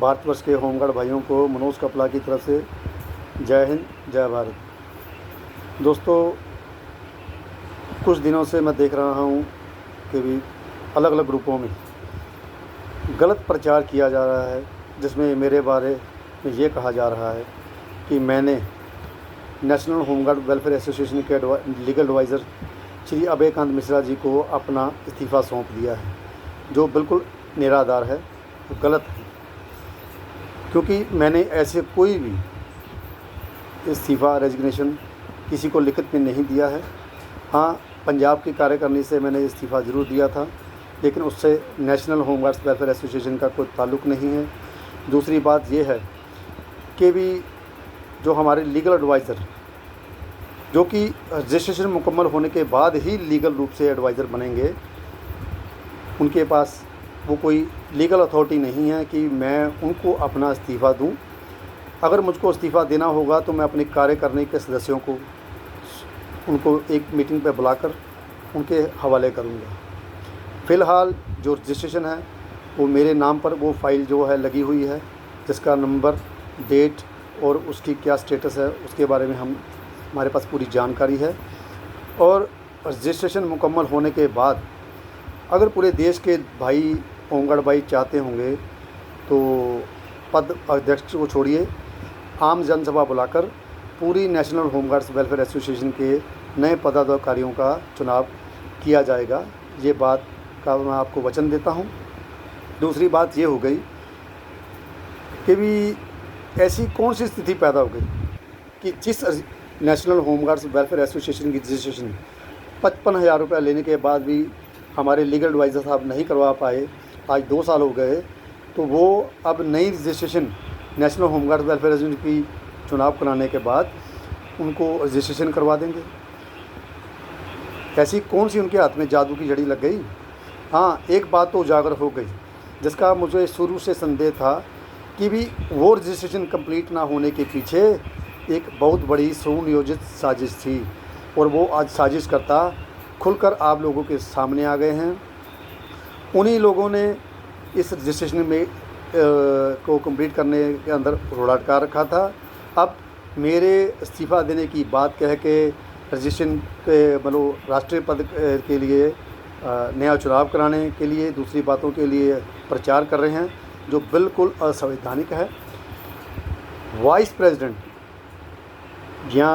भारतवर्ष के होमगार्ड भाइयों को मनोज कपला की तरफ से जय हिंद, जय भारत। दोस्तों, कुछ दिनों से मैं देख रहा हूँ कि भी अलग अलग ग्रुपों में गलत प्रचार किया जा रहा है, जिसमें मेरे बारे में ये कहा जा रहा है कि मैंने नेशनल होमगार्ड वेलफेयर एसोसिएशन के लीगल एडवाइज़र श्री अभयकांत मिश्रा जी को अपना इस्तीफ़ा सौंप दिया है, जो बिल्कुल निराधार है, गलत है। क्योंकि मैंने ऐसे कोई भी इस्तीफ़ा रेजिग्नेशन किसी को लिखित में नहीं दिया है। हाँ, पंजाब की कार्यकारिणी से मैंने इस्तीफ़ा ज़रूर दिया था, लेकिन उससे नेशनल होमगार्ड्स वेलफेयर एसोसिएशन का कोई ताल्लुक़ नहीं है। दूसरी बात ये है कि भी जो हमारे लीगल एडवाइज़र, जो कि रजिस्ट्रेशन मुकम्मल होने के बाद ही लीगल रूप से एडवाइज़र बनेंगे, उनके पास वो कोई लीगल अथॉरिटी नहीं है कि मैं उनको अपना इस्तीफ़ा दूं। अगर मुझको इस्तीफ़ा देना होगा तो मैं अपनी कार्यकारिणी के सदस्यों को उनको एक मीटिंग पर बुलाकर उनके हवाले करूंगा। फ़िलहाल जो रजिस्ट्रेशन है वो मेरे नाम पर वो फ़ाइल जो है लगी हुई है, जिसका नंबर, डेट और उसकी क्या स्टेटस है उसके बारे में हमारे पास पूरी जानकारी है। और रजिस्ट्रेशन मुकम्मल होने के बाद अगर पूरे देश के भाई होमगार्ड भाई चाहते होंगे तो पद अध्यक्ष को छोड़िए, आम जनसभा बुलाकर पूरी नेशनल होमगार्ड्स वेलफेयर एसोसिएशन के नए पदाधिकारियों का चुनाव किया जाएगा। ये बात का मैं आपको वचन देता हूँ। दूसरी बात ये हो गई कि भी ऐसी कौन सी स्थिति पैदा हो गई कि जिस नेशनल होमगार्ड्स वेलफेयर एसोसिएशन की रजिस्ट्रेशन 55,000 रुपये लेने के बाद भी हमारे लीगल एडवाइज़र साहब नहीं करवा पाए, आज 2 साल हो गए, तो वो अब नई registration national home guard welfare association की चुनाव कराने के बाद उनको रजिस्ट्रेशन करवा देंगे। ऐसी कौन सी उनके हाथ में जादू की जड़ी लग गई? हाँ, एक बात तो उजागर हो गई, जिसका मुझे शुरू से संदेह था कि भी वो रजिस्ट्रेशन कंप्लीट ना होने के पीछे एक बहुत बड़ी सुनियोजित साजिश थी, और वो आज साजिश करता खुलकर आप लोगों के सामने आ गए हैं। उन्हीं लोगों ने इस रजिस्ट्रेशन में को कंप्लीट करने के अंदर रोड़ा अटका रखा था। अब मेरे इस्तीफ़ा देने की बात कह के रजिस्ट्रेशन के मतलब राष्ट्रीय पद के लिए नया चुनाव कराने के लिए दूसरी बातों के लिए प्रचार कर रहे हैं, जो बिल्कुल असंवैधानिक है। वाइस प्रेसिडेंट या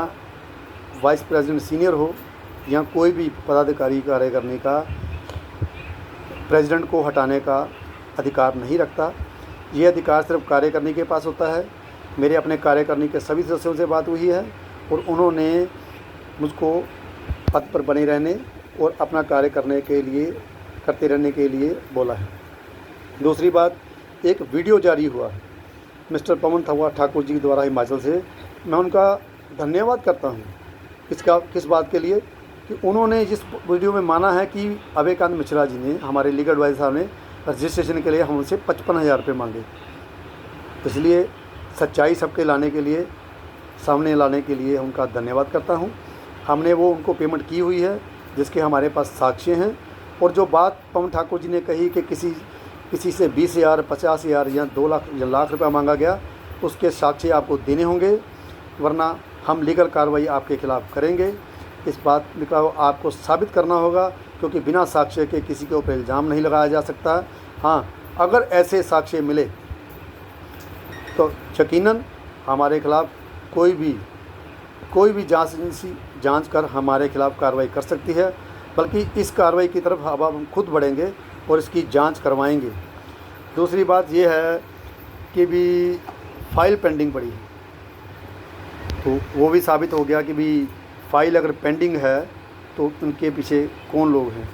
वाइस प्रेसिडेंट सीनियर हो या कोई भी पदाधिकारी कार्य करने का प्रेसिडेंट को हटाने का अधिकार नहीं रखता। ये अधिकार सिर्फ कार्यकारिणी के पास होता है। मेरे अपने कार्यकारिणी के सभी सदस्यों से बात हुई है और उन्होंने मुझको पद पर बने रहने और अपना कार्य करते रहने के लिए बोला है। दूसरी बात, एक वीडियो जारी हुआ है मिस्टर पवन ठाकुर जी द्वारा हिमाचल से। मैं उनका धन्यवाद करता हूँ। किस बात के लिए कि उन्होंने जिस वीडियो में माना है कि अभयकांत मिश्रा जी ने, हमारे लीगल एडवाइज़र साहब ने रजिस्ट्रेशन के लिए हमसे 55,000 रुपये मांगे। इसलिए सच्चाई सबके सामने लाने के लिए उनका धन्यवाद करता हूं। हमने वो उनको पेमेंट की हुई है, जिसके हमारे पास साक्ष्य हैं। और जो बात पवन ठाकुर जी ने कही कि किसी से 20,000, 50,000 या 2 लाख रुपया मांगा गया, उसके साक्ष्य आपको देने होंगे, वरना हम लीगल कार्रवाई आपके खिलाफ़ करेंगे। इस बात का आपको साबित करना होगा, क्योंकि बिना साक्ष्य के किसी के ऊपर इल्ज़ाम नहीं लगाया जा सकता। हाँ, अगर ऐसे साक्ष्य मिले तो यकीनन हमारे खिलाफ़ कोई भी जांच एजेंसी जांच कर हमारे खिलाफ़ कार्रवाई कर सकती है। बल्कि इस कार्रवाई की तरफ अब हम खुद बढ़ेंगे और इसकी जांच करवाएंगे। दूसरी बात यह है कि भी फाइल पेंडिंग पड़ी है, तो वो भी साबित हो गया कि भी फ़ाइल अगर पेंडिंग है तो उनके पीछे कौन लोग हैं।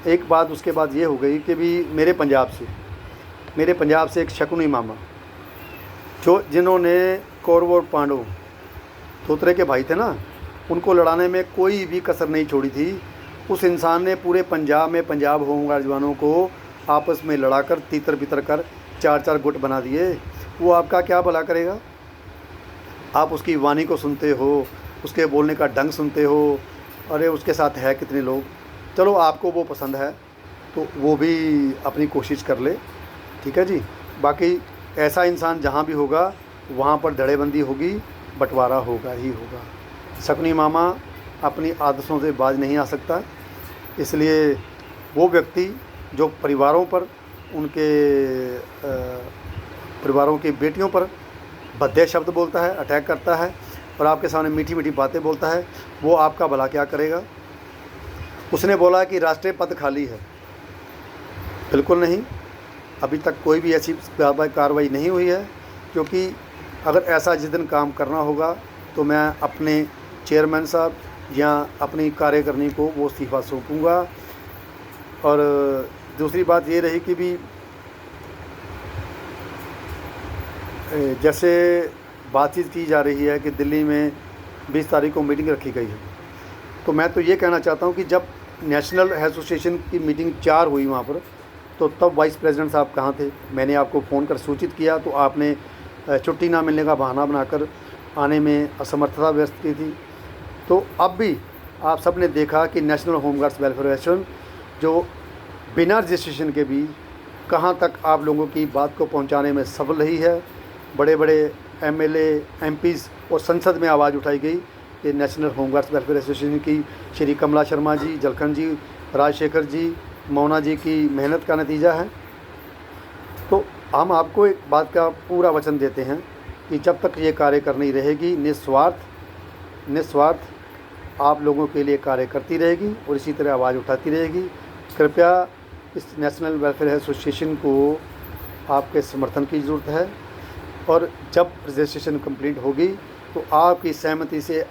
एक बात उसके बाद ये हो गई कि भी मेरे पंजाब से एक शकुनी मामा, जिन्होंने कौरव और पांडव धोत्रे के भाई थे ना, उनको लड़ाने में कोई भी कसर नहीं छोड़ी थी। उस इंसान ने पूरे पंजाब में पंजाब होमगार्ड जवानों को आपस में लड़ाकर तीतर बितर कर 4-4 गुट बना दिए। वो आपका क्या भला करेगा? आप उसकी वाणी को सुनते हो, उसके बोलने का ढंग सुनते हो, अरे उसके साथ है कितने लोग। चलो, आपको वो पसंद है तो वो भी अपनी कोशिश कर ले, ठीक है जी। बाकी ऐसा इंसान जहाँ भी होगा वहाँ पर धड़ेबंदी होगी, बंटवारा होगा ही होगा। शकुनी मामा अपनी आदतों से बाज नहीं आ सकता, इसलिए वो व्यक्ति जो परिवारों पर, उनके परिवारों की बेटियों पर भद्दे शब्द बोलता है, अटैक करता है और आपके सामने मीठी मीठी बातें बोलता है, वो आपका भला क्या करेगा। उसने बोला कि राष्ट्रीय पद खाली है, बिल्कुल नहीं, अभी तक कोई भी ऐसी कार्रवाई नहीं हुई है, क्योंकि अगर ऐसा जिस दिन काम करना होगा तो मैं अपने चेयरमैन साहब या अपनी कार्यकारिणी को वो इस्तीफ़ा सौंपूँगा। और दूसरी बात ये रही कि भी जैसे बातचीत की जा रही है कि दिल्ली में 20 तारीख को मीटिंग रखी गई है, तो मैं तो ये कहना चाहता हूँ कि जब नेशनल एसोसिएशन की मीटिंग 4 हुई वहाँ पर, तो तब वाइस प्रेसिडेंट साहब कहाँ थे? मैंने आपको फ़ोन कर सूचित किया तो आपने छुट्टी ना मिलने का बहाना बनाकर आने में असमर्थता व्यक्त की थी। तो अब भी आप सब ने देखा कि नेशनल होमगार्ड्स वेलफेयर एसोसिएशन जो बिना रजिस्ट्रेशन के भी कहाँ तक आप लोगों की बात को पहुँचाने में सफल रही है। बड़े बड़े एमएलए, एमपीज़ और संसद में आवाज़ उठाई गई कि नेशनल होमगार्ड्स वेलफेयर एसोसिएशन की श्री कमला शर्मा जी, जलखन जी, राजशेखर जी, मोना जी की मेहनत का नतीजा है। तो हम आपको एक बात का पूरा वचन देते हैं कि जब तक ये कार्य करनी रहेगी, निस्वार्थ आप लोगों के लिए कार्य करती रहेगी और इसी तरह आवाज़ उठाती रहेगी। कृपया इस नेशनल वेलफेयर एसोसिएशन को आपके समर्थन की ज़रूरत है और जब रजिस्ट्रेशन कंप्लीट होगी तो आपकी सहमति से